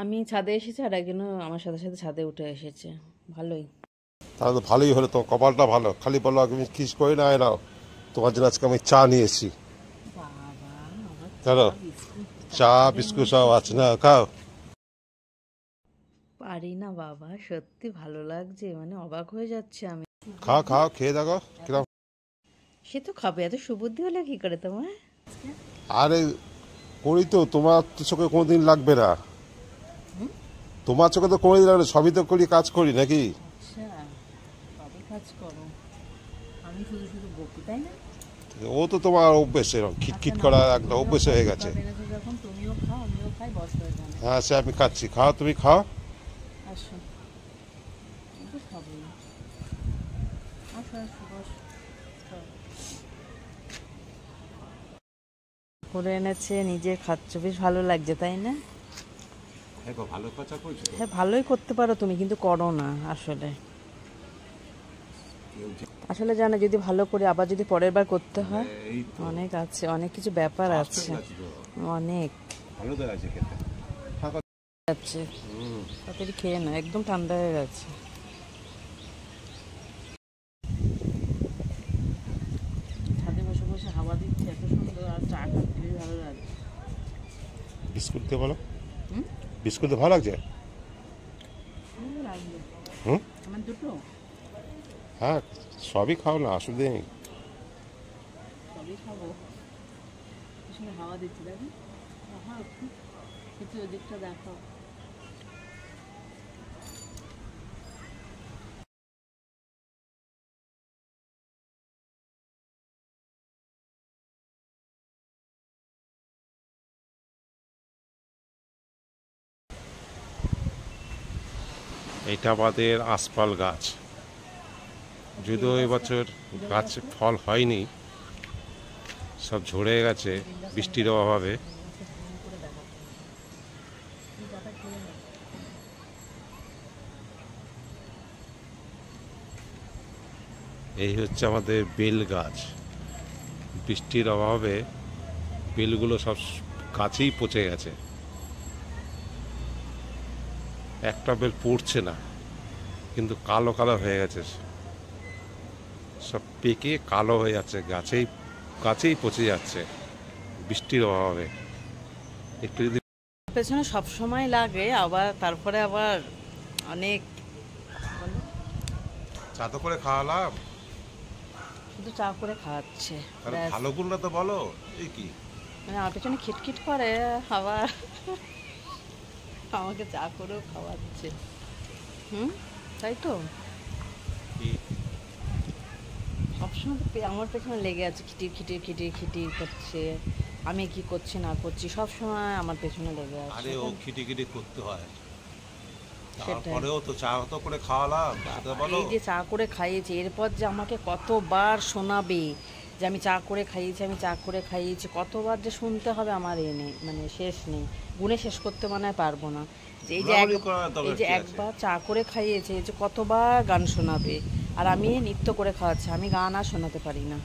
আমি ছাদে এসেছি আর একজনও আমার সাথে সাথে ছাদে উঠে এসেছে। ভালোই। তাহলে তো ভালোই হলো, তোমার কপালটা ভালো। খালি বলো আমি কিস করি না, এরাও তোমার জন্য আজকে আমি চা নিয়েছি। বাবা, আবার চা জানো, বিস্কুট চা তাড়াতাড়ির বিস্কুট মধ্যে সব কি? আছে, না খাও। পারি না বাবা, সত্যি ভালো লাগছে, মানে অবাক হয়ে যাচ্ছে আমি। খাও সুবুদ্ধি? খাও, খেয়ে দেখো এত কিরম। সে তো খাবে, এত সুবুদ্ধি হলে কি করে তোমার? আরে করি তো, তোমার তো চোখে কোনোদিন লাগবে না। হুম? তোমার চোখে তো কোনোদিন লাগবে না, সবই তো করি, কাজ করি নাকি। আচ্ছা, তবে কাজ করো। আমি শুধু শুধু বকি, তাই না? ও তো তোমার অভ্যেস, এরকম আচ্ছা খিটখিট নাও, করা একটা তুমিও অভ্যেস খাও, হয়ে গেছে। দুধ এনেছো যখন তুমিও খাও, আমিও খাই, বসো এখানে। হ্যাঁ, সে আমি খাচ্ছি, খাও তুমি খাও। আসো, আমি তো খাবোই। আসো আসো, বসো। খাও। করে এনেছে, নিজে খাচ্ছ, বেশ ভালো লাগছে, তাই না? হ্যাঁ গো, ভালো কথা কইছো তো। হ্যাঁ, ভালোই করতে পারো তুমি, কিন্তু করো না আসলে। আসলে জানো, যদি ভালো করে আবার যদি পরের বার করতে হয়, এই তো অনেক আছে, অনেক কিছু ব্যাপার ফার্স্ট আছে। হয়ে গেছে তো, অনেক ভালো তো আছে খেতে। থাকো। আছে। তাড়াতাড়ি খেয়ে না, একদম ঠান্ডা হয়ে গেছে। ছাদে বসে বসে হাওয়া দিচ্ছে, এত সুন্দর, আর চা খাচ্ছি, বেশ ভালো লাগছে। বিস্কুট দিয়ে বলো, হুম? বিস্কুট দিয়ে ভালো লাগছে। ভালো লাগবে। হুম। আমার দুটো হ্যাঁ, সবই খাও না, অসুবিধে নেই। সবই খাবো। কি সুন্দর হাওয়া দিচ্ছে, দেখো। হ্যাঁ, একটু ওদিকটা দেখাও। এটা আমাদের আশপাল গাছ, যদিও এবছর গাছ ফল হয়নি, সব ঝরে গেছে বৃষ্টির অভাবে। এই হচ্ছে আমাদের বেল গাছ। বৃষ্টির অভাবে বেলগুলো সব গাছেই পচে গেছে, একটা বেল পড়ছে না, কিন্তু কালো কালো হয়ে গেছে, সব পেকে কালো হয়ে যাচ্ছে, গাছেই গাছেই পচে যাচ্ছে বৃষ্টির অভাবে। একটু যদি পেছনে সব সময় লাগে, আবার তারপরে আবার অনেক, বলো, চাতো করে খাওয়ালাম, শুধু চা করে খাওয়াচ্ছে, তাহলে ব্যাস। ভালো গুণ না তো বলো। এই কি মানে আমার পেছনে খিটখিট করে, আবার আমাকে চা করেও খাওয়াচ্ছে। হুম, তাই তো। কি সবসময় তো আমার পেছনে লেগে আছে, খিটির খিটির খিটির খিটির করছে। আমি কি করছি না করছি, সব সময় আমার পেছনে লেগে আছে। আরে ও খিটিখিটি করতে হয়, সেটাই। তারপরেও তো চা তো করে খাওয়ালাম, সেটা বাবা, বলো। এই যে চা করে খাইয়েছে, এরপর যে আমাকে কতবার শোনাবে যে আমি চা করে খাইয়েছি, আমি চা করে খাইয়েছি, কতবার যে শুনতে হবে আমার এ নেই, মানে শেষ নেই, গুণে শেষ করতে মনে হয় পারবো না। যে এই যে ঘোরাঘুরি করার এই দরকার যে কি আছে। একবার চা করে খাইয়েছে, এই যে কতবার গান শোনাবে, আর আমি নৃত্য করে খাওয়াচ্ছি, আমি গান আর শোনাতে পারি না।